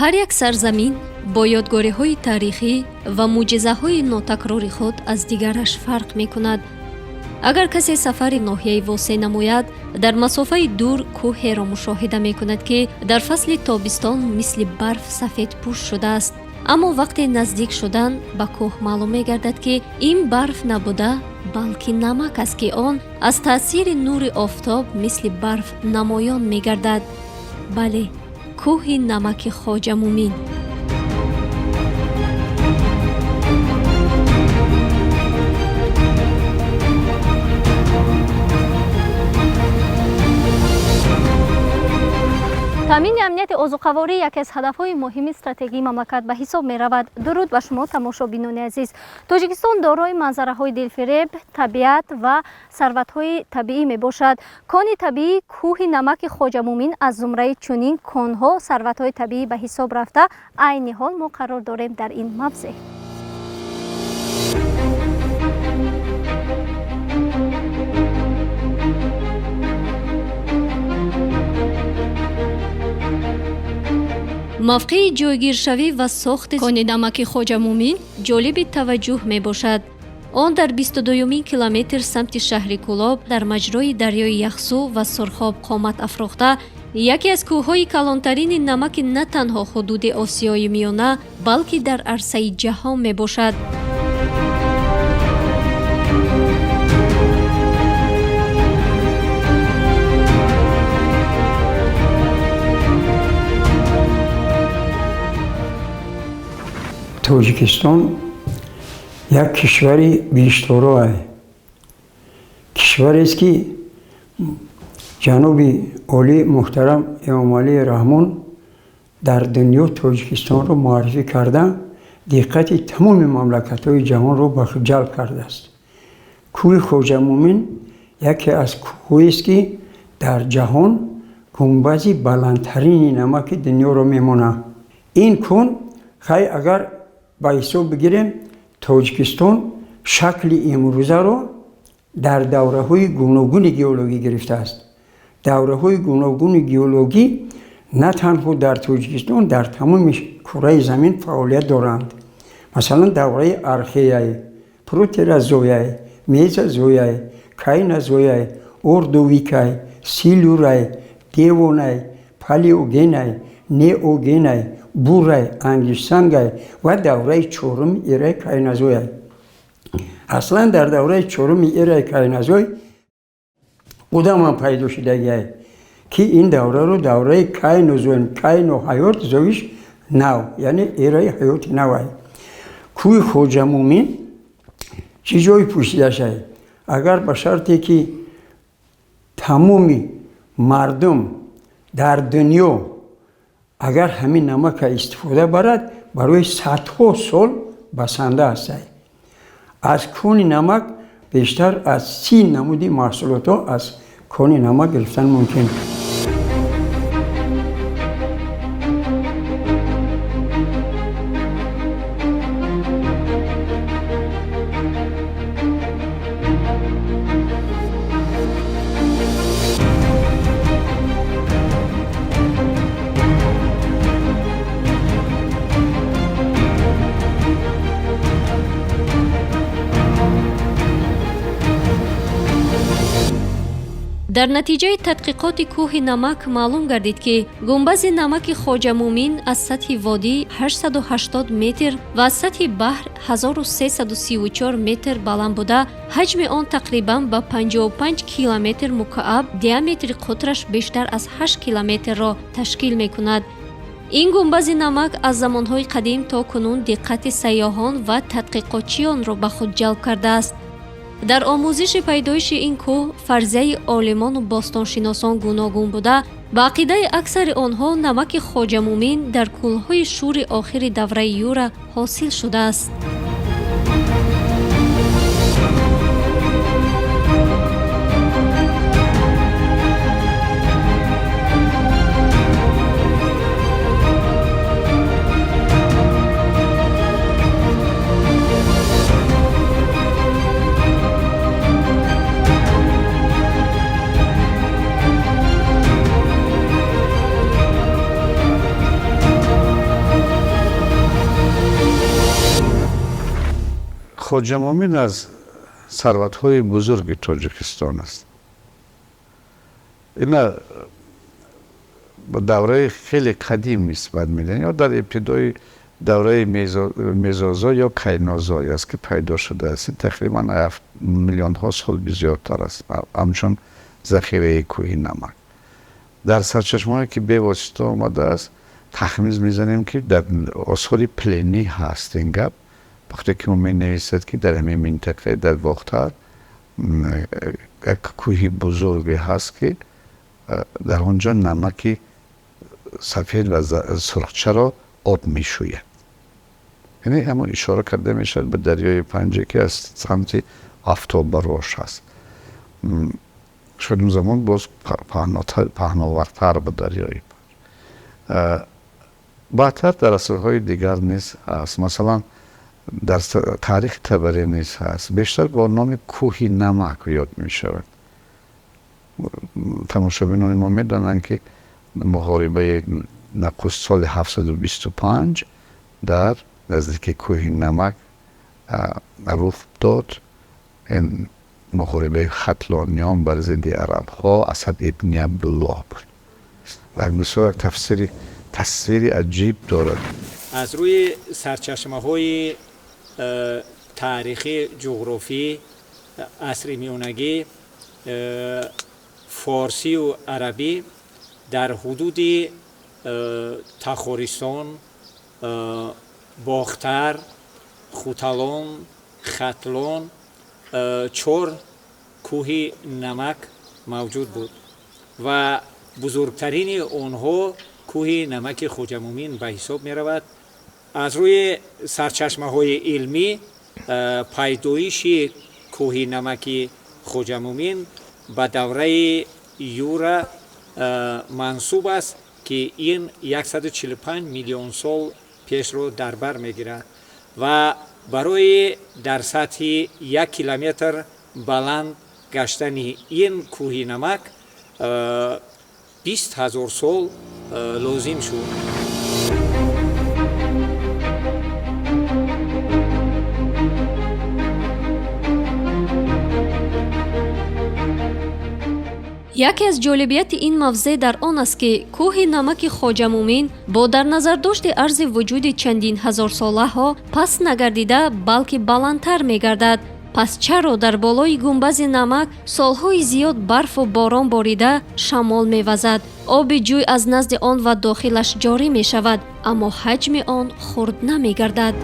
ҳар як сарзамин бо ёдгориҳои таърихӣ ва мӯъҷизаҳои нотакрори худ аз дигараш фарқ мекунад. агар касе сафари ноҳияи восеъ намояд, дар масофаи дур кӯҳеро мушоҳида мекунад, ки дар фасли тобистон мисли барф сафедпӯш шудааст. аммо вақте наздик шудан ба кӯҳ маълум мегардад, ки ин барф набуда, балки намак аст, ки он аз таъсири нури офтоб мисли барф намоён мегардад. бале, кӯҳи намаки Хоҷа Мӯмин. таъмини амнияти озуқаворӣ яке аз ҳадафҳои муҳими стратегии мамлакат ба ҳисоб меравад. дуруд ба шумо тамошобинони азиз. Тоҷикистон дорои манзараҳои дилфиреб, табиат ва сарватҳои табиӣ мебошад. кони табиӣ кӯҳи намаки Хоҷа Мӯмин аз зумраи чунин конҳо, сарватҳои табиӣ ба ҳисоб рафта, айни ҳол мо қарор дорем дар ин мавзеъ. мавқеи ҷойгиршавӣ ва сохти кони намаки Хоҷа Мӯмин ҷолиби таваҷҷӯҳ мебошад. он дар 22 километр самти шаҳри Кӯлоб дар маҷрои дарёи Яхсу ва Сурхоб қомат афрохта, яке аз кӯҳҳои калонтарини намаки на танҳо ҳудуди Осиёи Миёна, балки дар арсаи ҷаҳон мебошад. тоҷикистон як кишвари бештoro аст. кишварест ки ҷаноби оли муҳтарам эмомалии раҳмон дар дунё тоҷикистонро муаррифӣ карда, диққати тамоми мамлакатҳои ҷаҳонро ба худ ҷалб кардааст. кӯҳи Хоҷа Мӯмин яке аз кӯҳҳоест ки дар ҷаҳон гумбази баландтарини намаки дунёро мемонад. ин кӯҳ хай агар ба ҳисоб бигирем, тоҷикистон шакли имрӯзаро дар давраҳои гуногуни геологӣ гирифтааст. давраҳои гуногуни геологӣ на танҳо дар тоҷикистон, дар тамоми кураи замин фаъолият доранд. масалан давраи археяй, протерозояй, мезозояй, кайнозояй, ордовикай, силюрай, девонай, палеогенай, неогенай, бурай, ангишсангай ва давраи чорум эраи кайнозояй. аслан дар давраи чоруми эраи кайнозой одамам пайдо шудагиай, ки ин давраро давраи кайнозоин, кайну ҳаёт зоиш нав, яъне эраи ҳаёти навай. кӯҳи Хоҷа Мӯмин чӣ ҷои пӯшидашай? агар ба шарте ки тамоми мардум дар дунё агар ҳамин намака истифода барад, барои садҳо сол басанда ҳастад. аз кони намак бештар аз 30 намуди маҳсулотҳо аз кони намак гирифтан мумкин. дар натиҷаи тадқиқоти кӯҳи намак маълум гардид, ки гумбази намаки Хоҷа Мӯмин аз сатҳи водӣ 880 метр ва аз сатҳи баҳр 1334 метр баланд буда, ҳаҷми он тақрибан ба 55 километр мукааб, диаметри қутраш бештар аз 8 километрро ташкил мекунад. ин гумбази намак аз замонҳои қадим то кунун диққати сайёҳон ва тадқиқотчиёнро ба худ ҷалб кардааст. дар омӯзиши пайдоиши ин кӯҳ фарзияи олимону бостоншиносон гуногун буда, ба ақидаи аксари онҳо намаки Хоҷа Мӯмин дар кӯлҳои шӯри охири давраи Юра ҳосил шудааст. хоҷа муъмин аз сарватҳои бузурги тоҷикистон аст. ина ба давраи хеле қадим нисбат медиҳанд, ё дар ибтидои давраи мезозой ё кайнозой аст ки пайдо шудааст. Тақрибан миллионҳо сол зиёдтар аст, ҳамчун захираи кӯҳи намак. дар сарчашмаҳое ки бевосита омадааст, тахмин мезанем ки дар осори плени ҳаст ин гап. вақте ки он менависад ки дар ҳамин минтақаи дар Боғтар як кӯҳи бузурге ҳаст ки дар он ҷо намаки сафед ва сурхчаро об мешӯяд. яъне ҳамон ишора карда мешавад ба дарёи Панҷа ки аз самти Афтобарош ҳаст. шояд он замон боз паҳновартар ба дарёи Панҷ. баъдтар дар асрҳои дигар низ ҳаст. Масалан дар таърихи Табари низ ҳаст. бештар бо номи кӯҳи намак ёд мешавад. тамошобинони мо медонанд ки муҳорибаи нақуст соли 725 дар наздики кӯҳи намак рух дод. ин муҳорибаи хатлониён бар зидди арабҳо Асад ибни Абдуллоҳ буд. дар бисёр тасвири аҷиб дорад. аз рӯи сарчашмаҳои таърихӣ, ҷуғрофӣ, асри миёнагӣ, форсию арабӣ дар ҳудуди Тахористон, Боғтар, Хуталон, Хатлон 4 кӯҳи намак мавҷуд буд ва бузургтарини онҳо кӯҳи намаки Хоҷа Муъмин ба ҳисоб меравад. аз рӯи сарчашмаҳои илмӣ пайдоиши кӯҳи намаки Хоҷа Муъмин ба давраи Юра мансуб аст ки ин 145 миллион сол пешро дар бар мегирад ва барои дар сатҳи 1 километр баланд гаштани ин кӯҳи намак 20 000 сол лозим шуд. яке аз ҷолибияти ин мавзеъ дар он аст ки кӯҳи намаки Хоҷа Муъмин бо дар назардошти арзи вуҷуди чандин ҳазорсолаҳо паст нагардида, балки баландтар мегардад. пас чаро дар болои гумбази намак солҳои зиёд барфу борон борида шамол мевазад? оби ҷӯй аз назди он ва дохилаш ҷорӣ мешавад, аммо ҳаҷми он хурд намегардад.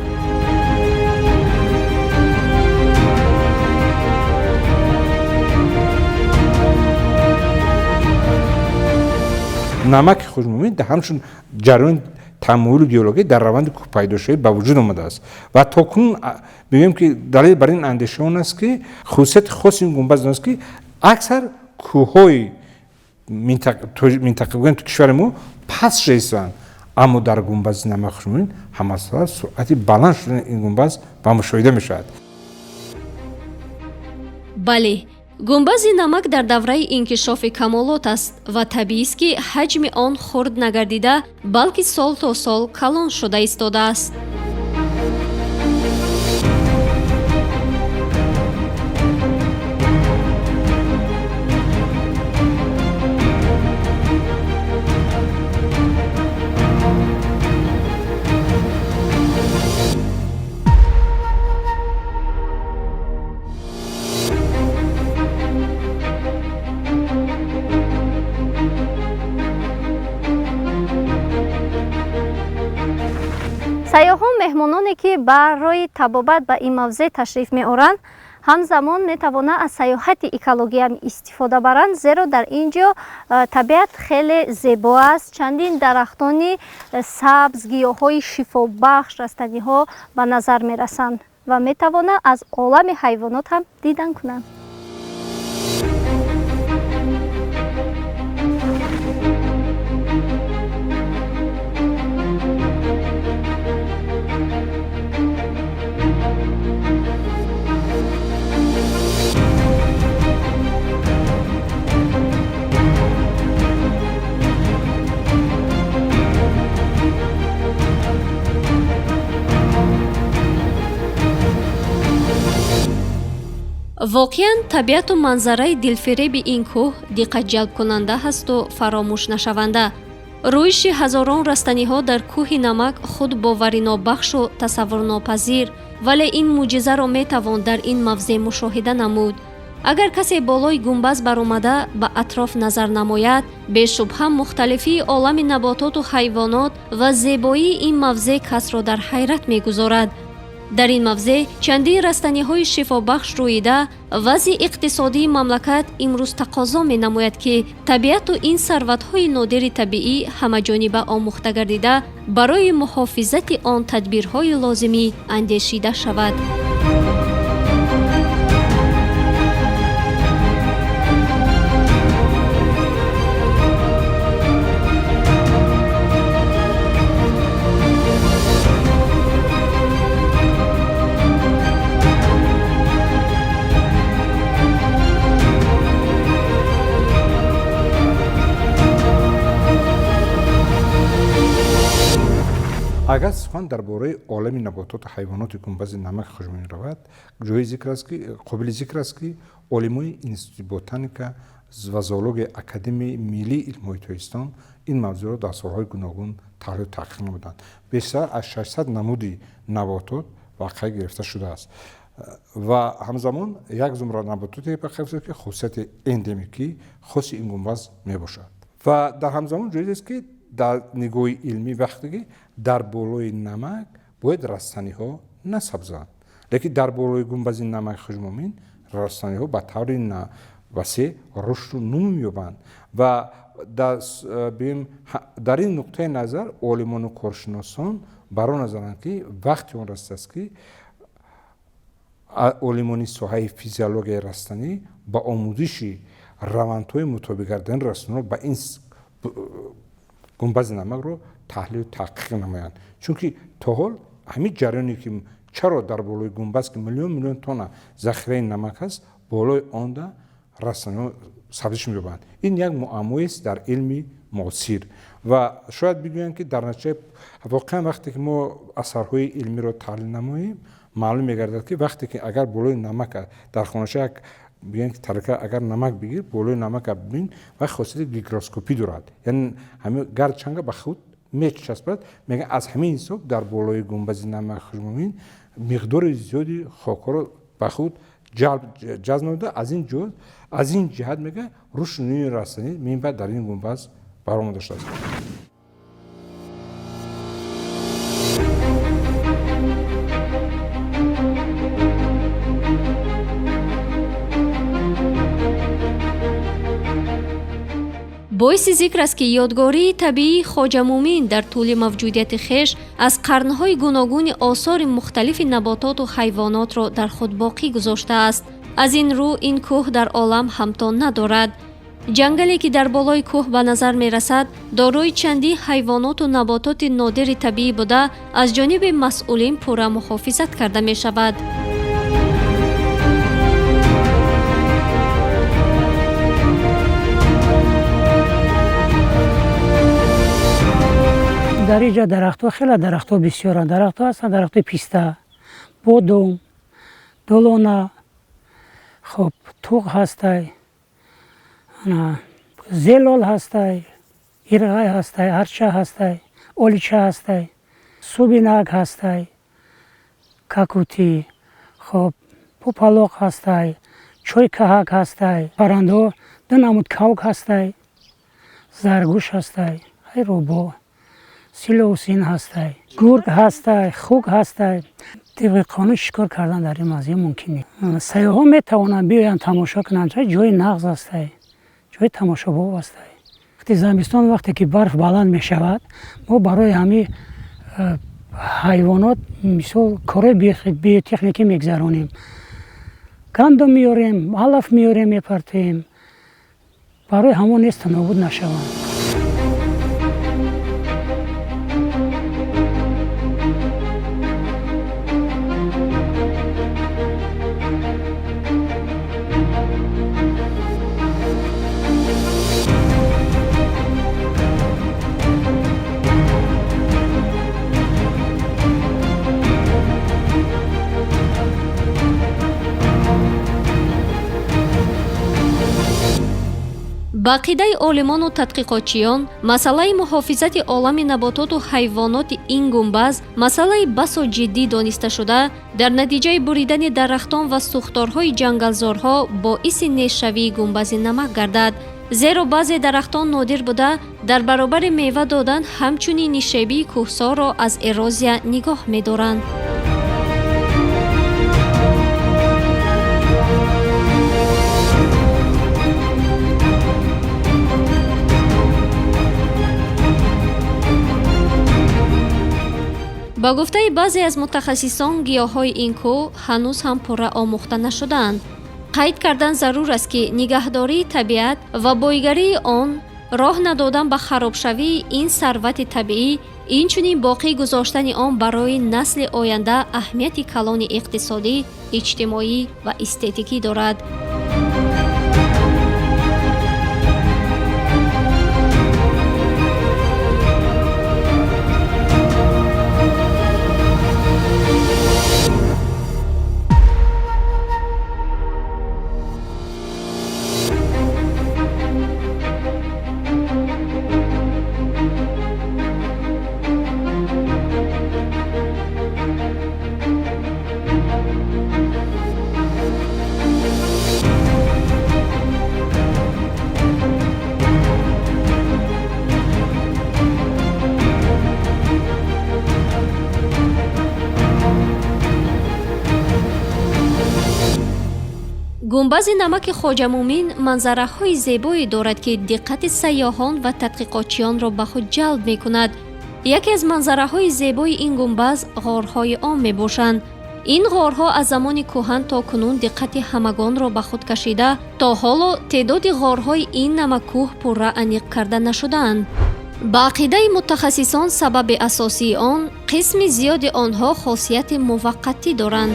намаки Хоҷа Муъмин ҳамчун ҷараёни тамоили геологӣ дар раванди кӯҳпайдошавӣ ба вуҷуд омадааст ва токунун бигӯем ки далел бар ин андеша он аст ки хусусияти хоси ин гумбаз он аст ки аксар кӯҳҳои минтақа гӯем то кишвари мо паст шаистанд, аммо дар гумбази намаки Хоҷа Муъмин ҳамасар суръати баланд шудани ин гумбаз ба мушоҳида мешавад. бале, гумбази намак дар давраи инкишофи камолот аст ва табиист ки ҳаҷми он хурд нагардида, балки сол то сол калон шуда истодааст. сайёҳон меҳмононе ки барои табобат ба ин мавзеъ ташриф меоранд, ҳамзамон метавонанд аз саёҳати экология истифода баранд, зеро дар ин ҷо табиат хеле зебо аст. чандин дарахтони сабз, гиёҳҳои шифобахш, растаниҳо ба назар мерасанд ва метавонанд аз олами ҳайвонот ҳам дидан кунанд. воқеан табиату манзараи дилфиреби ин кӯҳ диққатҷалбкунанда ҳасту фаромӯш нашаванда. рӯиши ҳазорон растаниҳо дар кӯҳи намак худ боваринобахшу тасаввурнопазир, вале ин мӯъҷизаро метавон дар ин мавзеъ мушоҳида намуд. агар касе болои гумбаз баромада ба атроф назар намояд, бешубҳа мухталифии олами набототу ҳайвонот ва зебоии ин мавзеъ касро дар ҳайрат мегузорад. дар ин мавзеъ чандин растаниҳои шифобахш рӯида, вазъи иқтисодии мамлакат имрӯз тақозо менамояд ки табиату ин сарватҳои нодири табиӣ ҳамаҷониба омӯхта гардида, барои муҳофизати он тадбирҳои лозимӣ андешида шавад. агар сухан дар бораи олами набототу ҳайвоноти гумбази намак хуш меравад, қобили зикр аст ки олимои институти ботаника ва зоологияи академияи миллии илмҳои Тоҷикистон ин мавзӯъро дар солҳои гуногун таҳлилу таҳқиқ намуданд. бештар аз 600 намуди наботот вақъа гирифта шудааст ва ҳамзамон як зумра набототе бахафзад ки хусусияти эндемикӣ хоси ин гумбаз мебошад. ва дар ҳамзамон ҷоиз аст ки дар нигоҳи илмӣ вақте ки дар болои намак бояд растаниҳо насабзанд, лекин дар болои гумбази намак хушмумин растаниҳо ба таври васеъ рушду нумӯ меёбанд ва дар ин нуқтаи назар олимону коршиносон бар он назаранд ки вақти он растааст ки олимони соҳаи физиологияи растанӣ ба омӯзиши равандҳои мутобиқгардани растаниҳо ба ин гумбази намакро таҳлилу таҳқиқ намоянд. чунки то ҳол ҳамин ҷараёне ки чаро дар болои гумбаз ки миллион тонна захираи намак аст, болои онда растаниҳо сабзиш меёбанд. ин як муаммоест дар илми муосир ва шояд бигӯянд ки дар натиҷаи воқеан вақте ки мо асарҳои илмиро таҳлил намоем, маълум мегардад ки вақте ки агар болои намака дар хонаша як бигӯянд ки талака агар намак бигир, болои намака бибин ва хосияти гигроскопӣ дорад, яъне ҳамин гарчанга ба худ мечаспад. мегӯянд аз ҳамин ҳисоб дар болои гумбази намак хушмумин миқдори зиёди хокҳоро ба худ ҷазб намуда, аз ин ҷиҳат мега рушди нуи растанӣ минбаъд дар ин гумбаз баромада шудааст. боиси зикр аст ки ёдгории табиии хоҷа мӯмин дар тӯли мавҷудияти хеш аз қарнҳои гуногуни осори мухталифи набототу ҳайвонотро дар худ боқӣ гузоштааст. аз ин рӯ ин кӯҳ дар олам ҳамтон надорад. ҷангале ки дар болои кӯҳ ба назар мерасад, дорои чандин ҳайвоноту набототи нодири табиӣ буда, аз ҷониби масъулин пурра муҳофизат карда мешавад. дар инҷа дарахтҳо хеле дарахтҳо бисёранд. дарахтҳо ҳастанд, дарахтҳои писта, бодом, долона, хоб туғ ҳастай, зелол ҳастай, ирғай ҳастай, арча ҳастай, олича ҳастай, субинак ҳастай, какутӣ, хоб пупалоқ ҳастай, чойкаҳак ҳастай, паррандаҳо ду намуд кавк ҳастай, заргӯш ҳастай, ҳайробо, силосин ҳастай, гург ҳастай, хук ҳастай. тибқи қонун шикор кардан дар ин мавзеъ мумкин нест. сайёҳон метавонанд биёянд тамошо кунанд. ҷои нағз ҳастай, ҷои тамошобоб ҳастай. вақти зимистон, вақте ки барф баланд мешавад, мо барои ҳамин ҳайвонот мисол кораи биотехникӣ мегзаронем. гандум меорем, алаф меорем, мепартоем, барои ҳамон нест нобуд нашаванд. ба ақидаи олимону тадқиқотчиён масъалаи муҳофизати олами набототу ҳайвоноти ин гумбаз масъалаи басо ҷиддӣ дониста шуда, дар натиҷаи буридани дарахтон ва сӯхторҳои ҷангалзорҳо боиси нешавии гумбази намак гардад. зеро баъзе дарахтон нодир буда, дар баробари мева додан ҳамчунин нишебии кӯҳсорро аз эрозия нигоҳ медоранд. ба гуфтаи баъзе аз мутахассисон, гиёҳҳои ин кӯҳ ҳанӯз ҳам пурра омӯхта нашудаанд. қайд кардан зарур аст, ки нигаҳдории табиат ва бойгарии он, роҳ надодан ба харобшавии ин сарвати табиӣ, инчунин боқӣ гузоштани он барои насли оянда аҳамияти калони иқтисодӣ, иҷтимоӣ ва эстетикӣ дорад. гумбази намаки Хоҷа Муъмин манзараҳои зебое дорад, ки диққати сайёҳон ва тадқиқотчиёнро ба худ ҷалб мекунад. яке аз манзараҳои зебои ин гумбаз ғорҳои он мебошанд. ин ғорҳо аз замони кӯҳан то кунун диққати ҳамагонро ба худ кашида, то ҳоло теъдоди ғорҳои ин намаккӯҳ пурра аниқ карда нашудаанд. ба ақидаи мутахассисон, сабаби асосии он, қисми зиёди онҳо хосияти муваққатӣ доранд.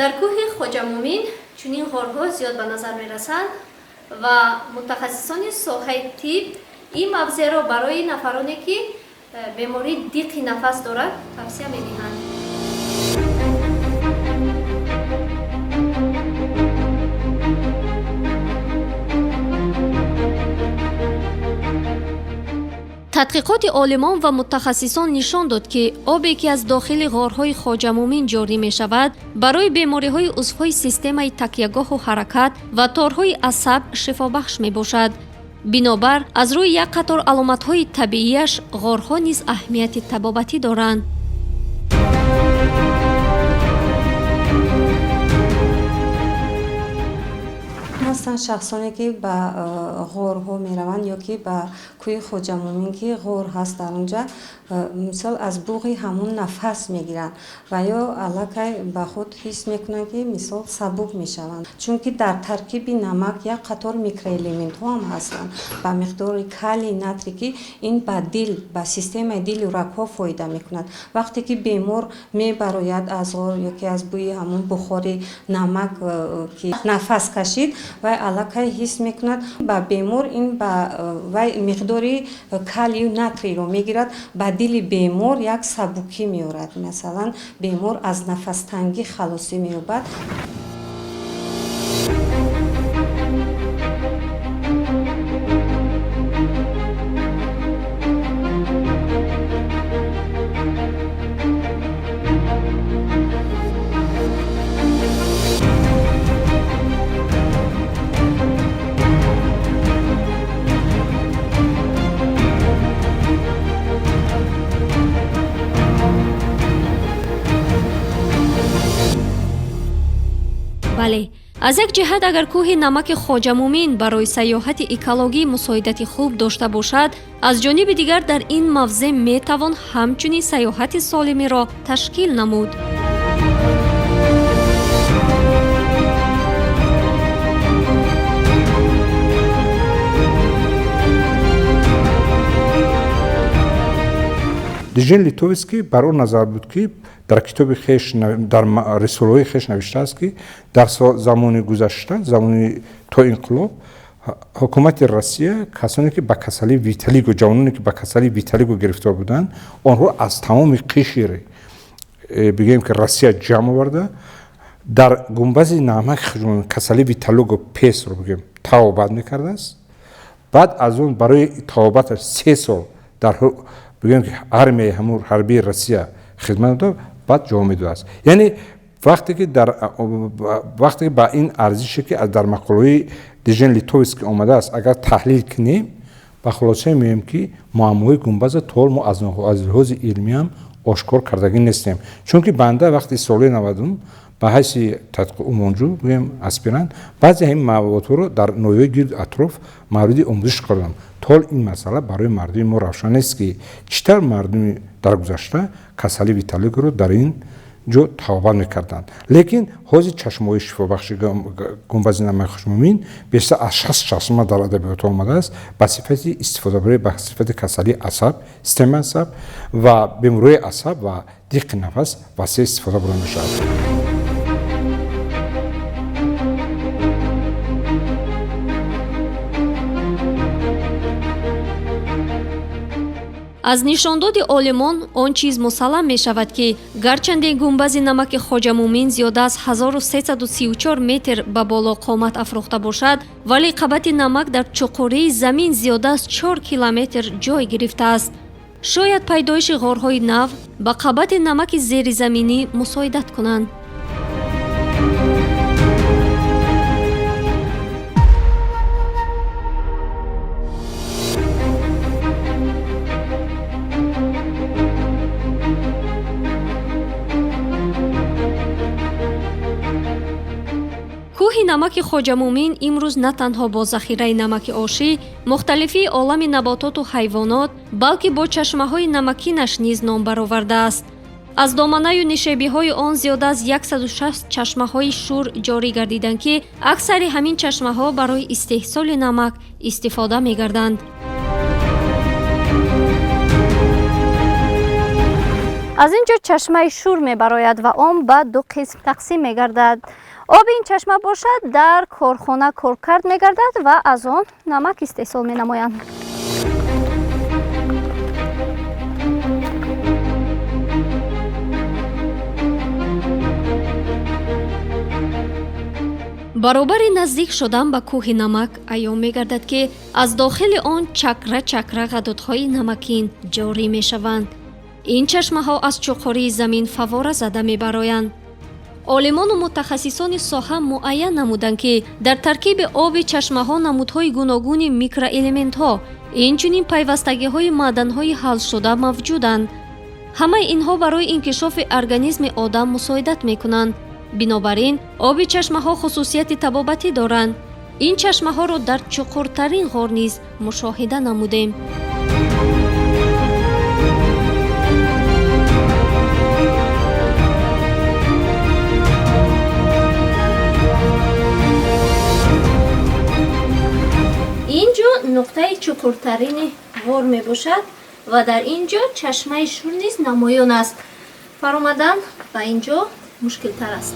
дар кӯҳи Хоҷа Муъмин чунин ғорҳо зиёд ба назар мерасанд ва мутахассисони соҳаи тиб ин мавзеъро барои нафароне ки бемории диқи нафас дорад тавсия медиҳанд. тадқиқоти олимон ва мутахассисон нишон дод, ки обе ки аз дохили ғорҳои Хоҷа Муъмин ҷорӣ мешавад, барои бемориҳои узвҳои системаи такягоҳу ҳаракат ва торҳои асаб шифобахш мебошад. бинобар аз рӯи як қатор аломатҳои табиияш ғорҳо низ аҳамияти табобатӣ доранд. ҳастанд шахсоне ки ба ғорҳо мераванд ё ки ба кӯҳи Хоҷа Муъмин ки ғор ҳаст дар онҷа, мисол аз буғи ҳамон нафас мегиранд ва ё аллакай ба худ ҳис мекунанд ки мисол сабук мешаванд, чунки дар таркиби намак як қатор микроэлементҳо ҳам ҳастанд ба миқдори калий, натри, ки ин ба дил, ба системаи дилу рагҳо фоида мекунад. вақте ки бемор мебарояд аз ғор ё ки аз бӯи ҳамон бухори намак ки нафас кашид, вай аллакай ҳис мекунад ба бемор ин ба вай миқдори калию натриро мегирад, ба дили бемор як сабукӣ меорад. масалан бемор аз нафастангӣ халосӣ меёбад. бале, аз як ҷиҳат агар кӯҳи намаки Хоҷа Муъмин барои сайёҳати экологӣ мусоидати хуб дошта бошад, аз ҷониби дигар дар ин мавзеъ метавон ҳамчунин сайёҳати солимеро ташкил намуд. Дижен Литовский бар он назар буд, ки дар китоби хеш, дар рисолаҳои хеш навиштааст, ки дар замони гузашта, замони то инқилоб, حکومت روسیه کسانی که با کسری ویتالیگو جوانانی که با کسری ویتالیگو گرفتار بودن آنها از تمام قشر بگیم که روسیه جمع آورده در گنبد نمک کسری ویتالیگو پیس رو بگیم تابعات میکرده است. بعد از اون برای تابعات 3 سال در بگیم که آرمیای همون حربی روسیه خدمت داد بعد جامعه داده است. یعنی وقتی که با این ارزشی که در مقاله دیژن لیتووسکی آمده است اگر تحلیل کنیم با خلاصه میگیم که معمای گنبد طول ما از لحاظ علمی هم آشکار کردگی نیستیم. چون که بنده وقتی سال 90 به حیث تحقیق امانجو بگیم اسپیران بعضی این موضوعات رو در نویای گرد اطراف مورد آموزش کردم. طول این مسئله برای مردم ما روشن است که چطور مردم در گذشته کسری ویتالیگو رو در این جو تابعات میکردند. لیکن حوزه چشمای شفابخش گنبد نمک خوشمومین بیشتر از 60 چشمه در ادبیات آمده است به صفت استفاده برای به صفت کسری عصب، سیستم عصب و بیماری عصب و ضیق نفس واسه استفاده برای میشود. аз нишондоди олимон он чиз мусаллам мешавад ки гарчанде гунбази намаки хоҷа муъмин зиёда аз 1334 метр ба боло қомат афрохта бошад вале қабати намак дар чуқурии замин зиёда аз 4 километр ҷой гирифтааст. шояд пайдоиши ғорҳои нав ба қабати намаки зеризаминӣ мусоидат кунанд. кӯҳи намаки хоҷа муъмин имрӯз на танҳо бо захираи намаки ошӣ мухталифии олами набототу ҳайвонот балки бо чашмаҳои намакинаш низ ном баровардааст. аз доманаю нишебиҳои он зиёда аз 160 чашмаҳои шур ҷорӣ гардиданд ки аксари ҳамин чашмаҳо барои истеҳсоли намак истифода мегарданд. аз ин ҷо чашмаи шур мебарояд ва он ба 2 қисм тақсим мегардад. оби ин чашма бошад дар корхона коркард мегардад ва аз он намак истеҳсол менамоянд. баробари наздик шудан ба кӯҳи намак аён мегардад ки аз дохили он чакра чакра ғадудҳои намакин ҷорӣ мешаванд. ин чашмаҳо аз чуқурии замин фавора зада мебароянд. олимону мутахассисони соҳа муайян намуданд ки дар таркиби оби чашмаҳо намудҳои гуногуни микроэлементҳо инчунин пайвастагиҳои маъданҳои ҳалшуда мавҷуданд. ҳамаи инҳо барои инкишофи организми одам мусоидат мекунанд. бинобар ин оби чашмаҳо хусусияти табобатӣ доранд. ин чашмаҳоро дар чуқуртарин ғор низ мушоҳида намудем. инҷо нуқтаи чуқуртарини ғор мебошад ва дар инҷо чашмаи шур низ намоён аст. фаромадан ба инҷо мушкилтар аст.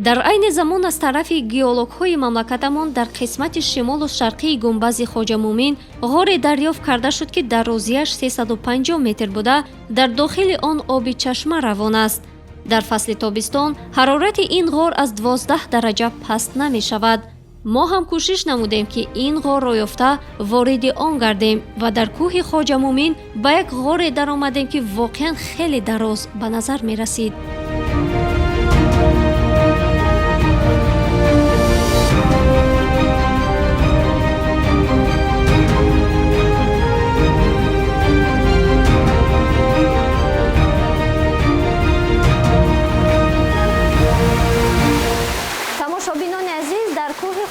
дар айни замон аз тарафи геологҳои мамлакатамон дар қисмати шимолу шарқии гунбази хоҷа муъмин ғоре дарёфт карда шуд ки дарозияш 350 метр буда дар дохили он оби чашма равон аст. дар фасли тобистон ҳарорати ин ғор аз 12 дараҷа паст намешавад. мо ҳам кӯшиш намудем ки ин ғорро ёфта вориди он гардем ва дар кӯҳи хоҷа муъмин ба як ғоре даромадем ки воқеан хеле дароз ба назар мерасид.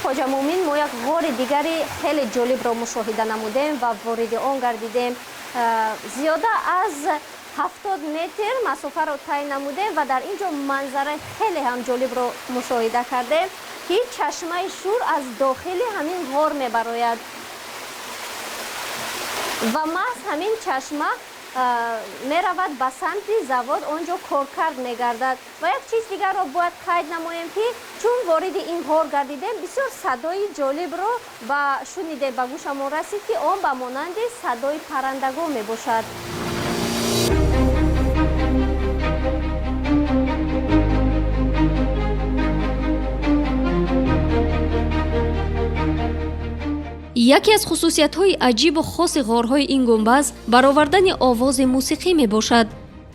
хоҷа муъмин мо як ғори дигари хеле ҷолибро мушоҳида намудем ва вориди он гардидем. зиёда аз 70 метр масофаро тай намудем ва дар ин ҷо манзараи хеле ҳам ҷолибро мушоҳида кардем ки чашмаи шур аз дохили ҳамин ғор мебарояд ва маҳз ҳамин чашма меравад ба самти завод онҷо коркард мегардад. Ва як чиз дигарро бояд қайд намоем ки чун вориди ин ғор гардидем, бисёр садои ҷолибро ба шунидем, ба гӯшамон расид ки он ба монанди садои паррандагон мебошад. яке аз хусусиятҳои аҷибу хоси ғорҳои ин гумбаз баровардани овози мусиқӣ мебошад.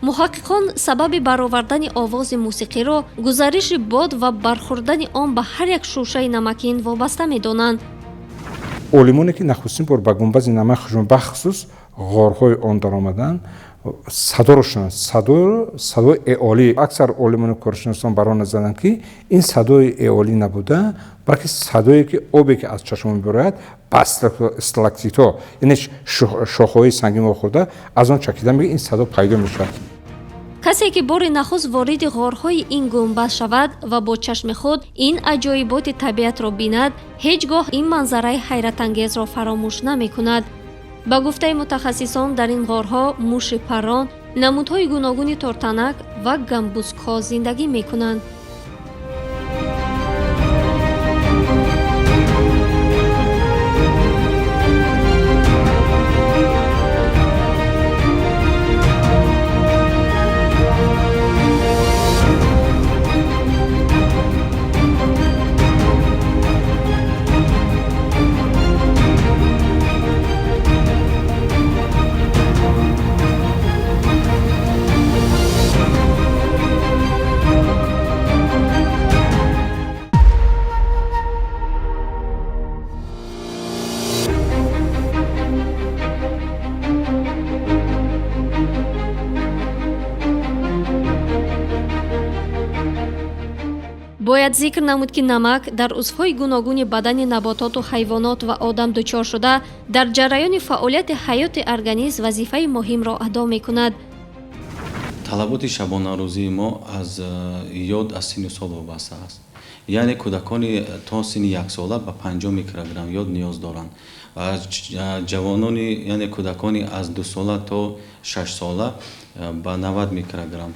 муҳаққиқон сабаби баровардани овози мусиқиро гузариши бод ва бархӯрдани он ба ҳар як шӯшаи намакин вобаста медонанд. олимоне ки нахустин бор ба гумбази намакшон бахусус ғорҳои он даромаданд, садоро шунанд, садои эолӣ. аксар олимони коршиносон бар он назарданд ки ин садои эолӣ набуда, балки садое ки обе ки аз чашма мебарояд ба сталактитҳо, яъне шохҳои сангин вохӯрда аз он чакида мегӯяд ин садо пайдо мешавад. касе ки бори нахуст вориди ғорҳои ин гумбаз шавад ва бо чашми худ ин аҷоиботи табиатро бинад, ҳеҷ гоҳ ин манзараи ҳайратангезро фаромӯш намекунад. ба гуфтаи мутахассисон дар ин ғорҳо муши паррон, намудҳои гуногуни тортанак ва гамбузкҳо зиндагӣ мекунанд. бояд зикр намуд ки намак дар узвҳои гуногуни бадани набототу ҳайвонот ва одам дучор шуда дар ҷараёни фаъолияти ҳаёти организм вазифаи муҳимро адо мекунад. талаботи шабонарӯзии мо аз ёд аз синни сол вобаста аст. яъне кӯдакони то синни 1 сола ба 50 микрограмм ёд ниёз доранд. ҷавонони яъне кӯдакони аз 2 сола то 6 сола ба 90 микрограмм.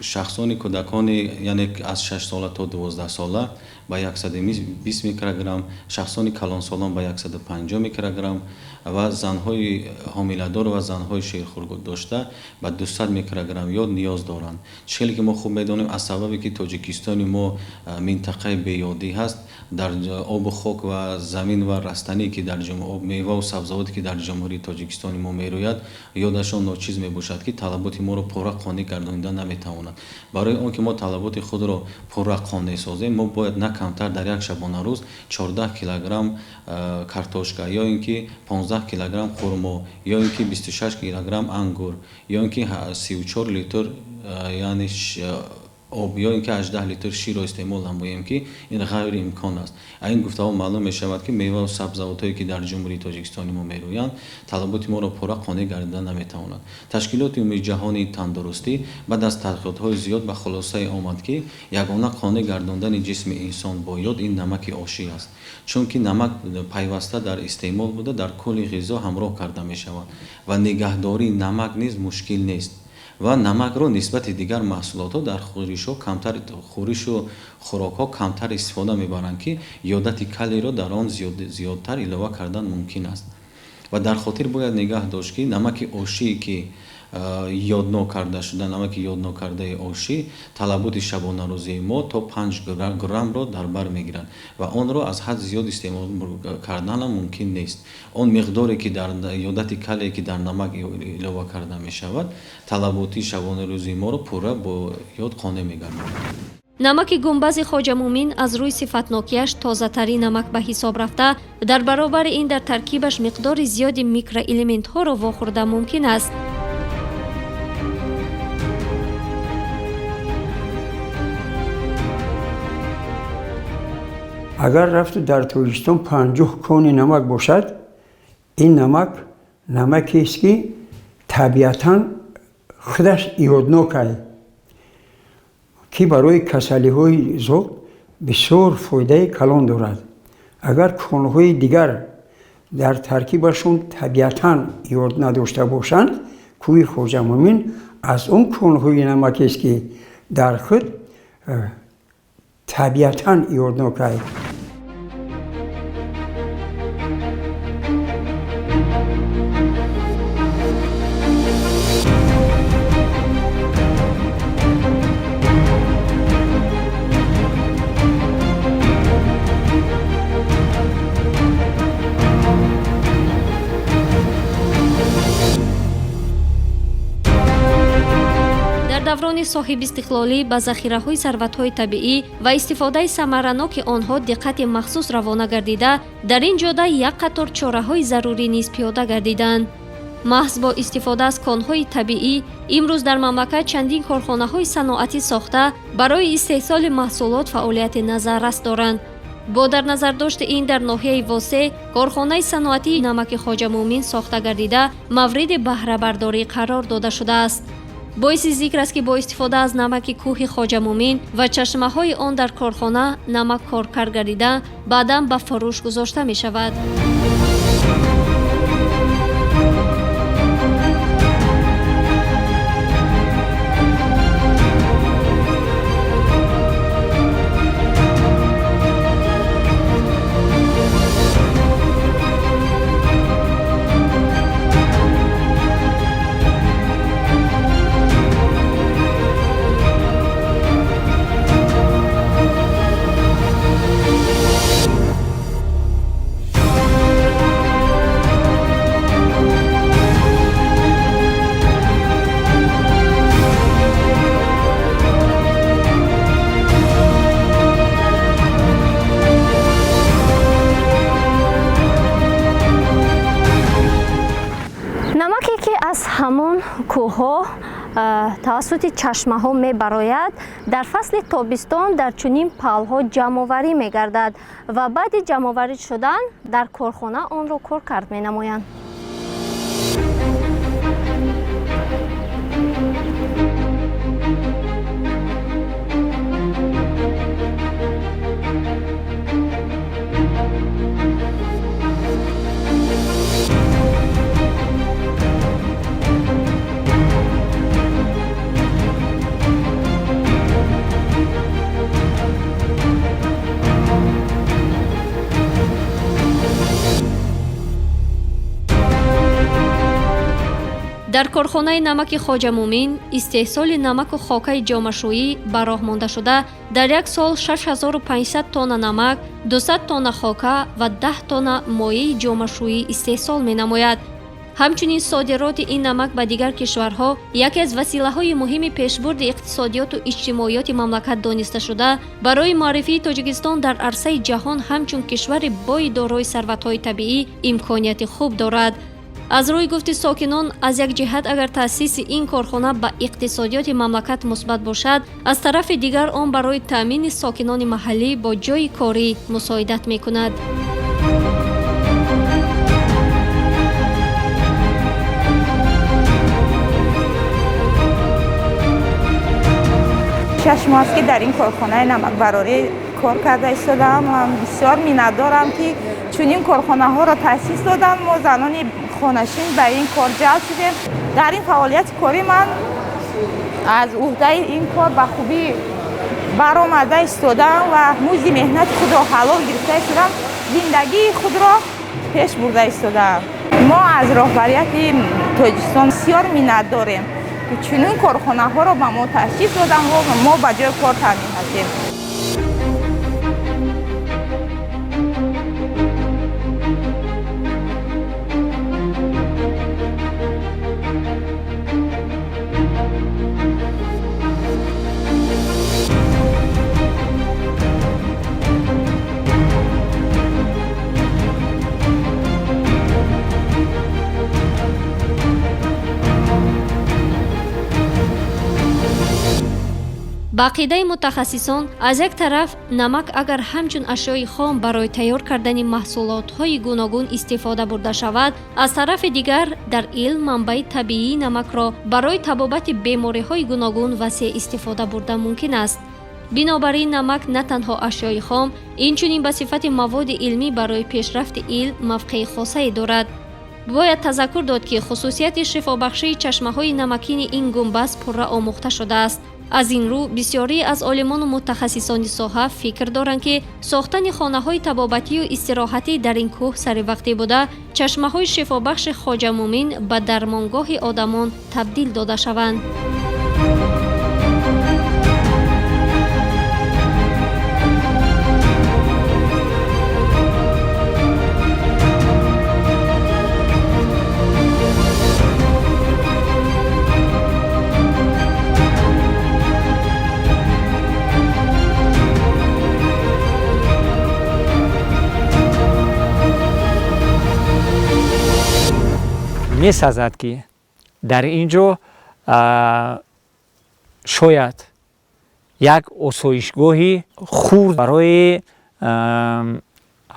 шахсони кӯдакони яъне аз 6 сола то 12 сола ба 120 микрограмм, шахсони калонсолон ба 150 микрограмм ва занҳои ҳомиладор ва занҳои ширхӯрдошта ба 200 микрограмм ёд ниёз доранд. чиҳеле ки мо хуб медонем аз сабабе ки тоҷикистони мо минтақаи беёдӣ ҳаст, дар обу хок ва замин ва растанӣ ки дар меваву сабзавоте ки дар ҷумҳурии тоҷикистони мо мерӯяд, ёдашон ночиз мебошад ки талаботи моро пурра қонӣ гардонида наметавонад. барои он ки мо талаботи худро пурра қонӣ созем, мо бояд на камтар дар як шабонарӯз 14 килограмм картошка, ё ин ки 15 килограмм хурмо, ё ин ки 26 килограмм ангур, ё ин ки 34 литр яъне об, ё ин ки 18 литр ширро истеъмол намоем ки ин ғайриимкон аст. ин гуфтаҳо маълум мешавад ки меваву сабзавотҳое ки дар ҷумҳурии тоҷикистони мо мерӯянд, талаботи моро пурра қонӣ гардида наметавонад. ташкилоти умумии ҷаҳонии тандурустӣ баъд аз тадқиқотҳои зиёд ба хулосае омад ки ягона қонӣ гардондани ҷисми инсон бо ёд ин намаки ошӣ аст. чунки намак пайваста дар истеъмол буда дар кулли ғизо ҳамроҳ карда мешавад ва нигаҳдории намак низ мушкил нест. ва намакро нисбати дигар маҳсулотҳо дар хӯришу хӯрокҳо камтар истифода мебаранд ки ёдати калийро дар он зиёдтар илова кардан мумкин аст. ва дар хотир бояд нигаҳ дошт ки намаки ошии ки ёдно карда шуда, намаки ёдно кардаи ошӣ талаботи шабонарӯзии мо то 5 граммро дар бар мегирад ва онро аз ҳад зиёд истеъмол карданам мумкин нест. он миқдоре ки дар ёдати калие ки дар намак илова карда мешавад, талаботи шабонарӯзии моро пурра бо ёд қонеъ мегардонад. намаки гумбази хоҷа муъмин аз рӯи сифатнокияш тозатарин намак ба ҳисоб рафта, дар баробари ин дар таркибаш миқдори зиёди микроэлементҳоро вохӯрда мумкин аст. اگر رفت در توجیستان 50 کون نمک باشد، این نمکی است که طبیعتاً خودش یادناک است که برای کسلی های ذوق بسیار فایده کلان دارد. اگر کونهای دیگر در ترکیبشون طبیعتاً یاد نداشته باشند، کوه خواجه مومین از اون کنهای نمکی است که در خود طبیعتاً یادناک است. даврони соҳибистиқлолӣ ба захираҳои сарватҳои табиӣ ва истифодаи самараноки онҳо диққати махсус равона гардида, дар ин ҷода як қатор чораҳои зарурӣ низ пиёда гардиданд. маҳз бо истифода аз конҳои табиӣ имрӯз дар мамлакат чандин корхонаҳои саноатӣ сохта барои истеҳсоли маҳсулот фаъолияти назаррас доранд. бо дар назардошти ин дар ноҳияи восеъ корхонаи саноатии намаки хоҷа муъмин сохта гардида мавриди баҳрабардорӣ қарор дода шудааст. боиси зикр аст ки бо истифода аз намаки кӯҳи хоҷа муъмин ва чашмаҳои он дар корхона намак коркар гардида баъдан ба фурӯш гузошта мешавад. намаке ки аз ҳамон кӯҳҳо тавассути чашмаҳо мебарояд, дар фасли тобистон дар чунин палҳо ҷамъоварӣ мегардад ва баъди ҷамъоварӣ шудан дар корхона онро коркард менамоянд. дар корхонаи намаки хоҷа муъмин истеҳсоли намаку хокаи ҷомашӯӣ ба роҳ мондашуда дар як сол 6500 тонна намак, 200 тонна хока ва 10 тонна моеъи ҷомашӯӣ истеҳсол менамояд. ҳамчунин содироти ин намак ба дигар кишварҳо яке аз василаҳои муҳими пешбурди иқтисодиёту иҷтимоиёти мамлакат дониста шуда, барои муаррифии Тоҷикистон дар арсаи ҷаҳон ҳамчун кишвари бои дорои сарватҳои табиӣ имконияти хуб дорад. аз рӯи гуфти сокинон, аз як ҷиҳат агар таъсиси ин корхона ба иқтисодиёти мамлакат мусбат бошад, аз тарафи дигар он барои таъмини сокинони маҳаллӣ бо ҷойи корӣ мусоидат мекунад. чашмааст ки дар ин корхонаи намакбарорӣ кор карда истодам. бисёр миннатдорам ки чунин корхонаҳоро таъсис доданд. мо занони хонашин ба ин кор ҷалб шудем. дар ин фаъолияти корӣ ман аз уҳдаи ин кор ба хубӣ баромада истодам ва музди меҳнати худро ҳалол гирифта истодам. зиндагии худро пеш бурда истодам. мо аз роҳбарияти Тоҷикистон бисёр миннатдорем ки чунин корхонаҳоро ба мо таъсис доданд ва мо ба ҷои кор таъмин ҳастем. ба ақидаи мутахассисон, аз як тараф намак агар ҳамчун ашёи хом барои тайёр кардани маҳсулотҳои гуногун истифода бурда шавад, аз тарафи дигар дар илм манбаи табиии намакро барои табобати бемориҳои гуногун васеъ истифода бурда мумкин аст. бинобар ин намак на танҳо ашёи хом, инчунин ба сифати маводи илмӣ барои пешрафти илм мавқеи хосае дорад. бояд тазаккур дод ки хусусияти шифобахшии чашмаҳои намакини ин гумбаз пурра омӯхта шудааст. аз ин рӯ бисёрӣ аз олимону мутахассисони соҳа фикр доранд ки сохтани хонаҳои табобатию истироҳатӣ дар ин кӯҳ саривақтӣ буда чашмаҳои шифобахши хоҷа муъмин ба дармонгоҳи одамон табдил дода шаванд. месазад ки дар ин ҷо шояд як осоишгоҳи хурд барои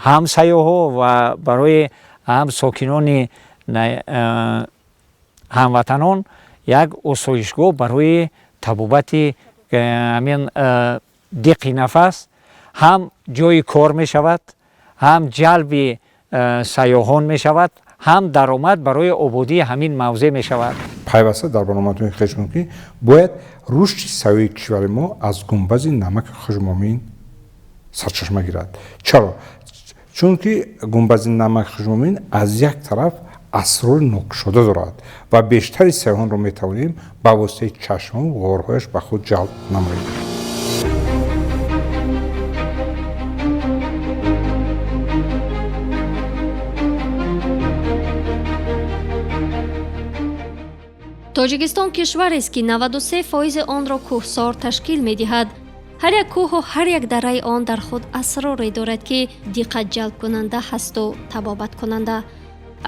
ҳам сайёҳо ва барои ҳам сокинони ҳамватанон як осоишгоҳ барои табобати ҳамин диқи нафас ҳам ҷои кор мешавад, ҳам ҷалби сайёҳон мешавад, ҳам даромад барои ободии ҳамин мавзеъ мешавад. пайваста дар барномаҳои хешон ки бояд рушди сайёҳи кишвари мо аз гумбази намаки хоҷа муъмин сарчашма гирад. чаро? чунки гумбази намаки хоҷа муъмин аз як тараф асрори нокушода дорад ва бештари сайёҳонро метавонем ба воситаи чашму ғорҳояш ба худ ҷалб намоем. тоҷикистон кишварест ки 93% онро кӯҳсор ташкил медиҳад. ҳар як кӯҳу ҳар як дараи он дар худ асроре дорад ки диққатҷалбкунанда ҳасту табобаткунанда.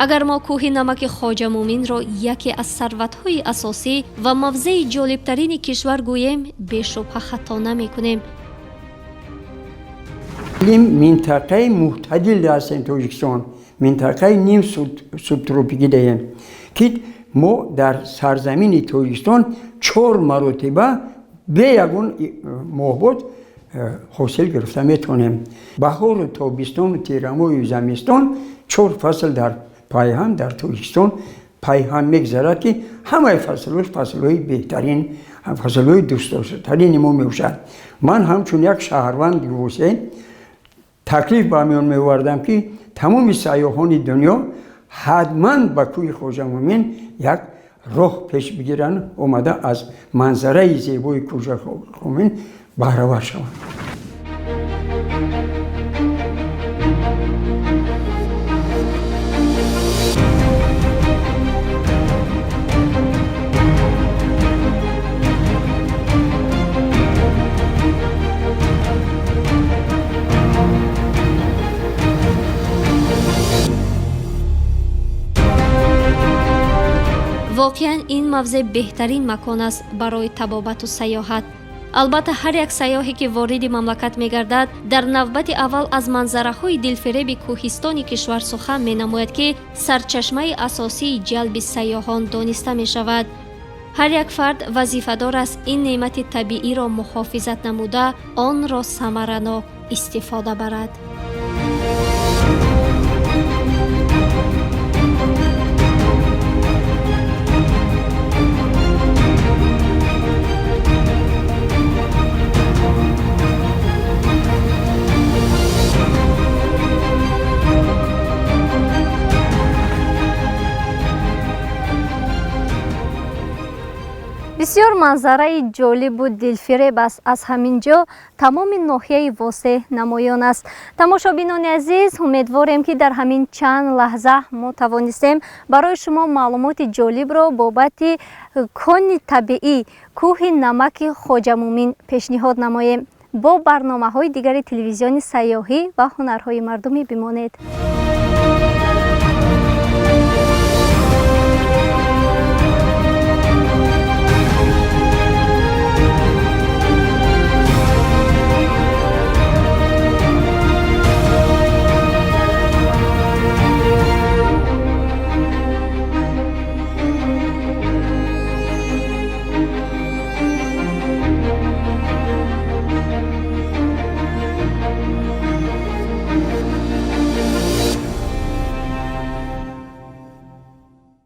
агар мо кӯҳи намаки хоҷа муъминро яке аз сарватҳои асосӣ ва мавзеи ҷолибтарини кишвар гӯем, бешубҳа хато намекунем. минтақаи мӯътадил ҳастем тоҷикистон, минтақаи ним субтропикӣ даем ки мо дар сарзамини тоҷикистон 4 маротиба бе ягон моҳбот ҳосил гирифта метавонем. баҳору тобистону тирамоҳу замистон 4 фасл дар пайҳам дар тоҷикистон пайҳам мегзарад ки ҳамаи фаслҳош фаслҳои беҳтарин, фаслҳои дӯстдоштарини мо мебошад. ман ҳамчун як шаҳрванди восеъ таклиф ба миён меовардам ки тамоми сайёҳони дунё ҳатман ба кӯҳи хоҷа муъмин як роҳ пеш бигиранд, омада аз манзараи зебои кӯҳи хоҷа муъмин баҳравар шаванд. воқеан ин мавзеъ беҳтарин макон аст барои табобату сайёҳат. албатта ҳар як сайёҳе ки вориди мамлакат мегардад дар навбати аввал аз манзараҳои дилфиреби кӯҳистони кишвар сухан менамояд ки сарчашмаи асосии ҷалби сайёҳон дониста мешавад. ҳар як фард вазифадор аст ин неъмати табииро муҳофизат намуда онро самаранок истифода барад. бисёр манзараи ҷолибу дилфиреб аст. аз ҳамин ҷо тамоми ноҳияи восеъ намоён аст. тамошобинони азиз, умедворем ки дар ҳамин чанд лаҳза мо тавонистем барои шумо маълумоти ҷолибро бобати кони табиӣ кӯҳи намаки хоҷа муъмин пешниҳод намоем. бо барномаҳои дигари телевизиони сайёҳӣ ва ҳунарҳои мардумӣ бимонед.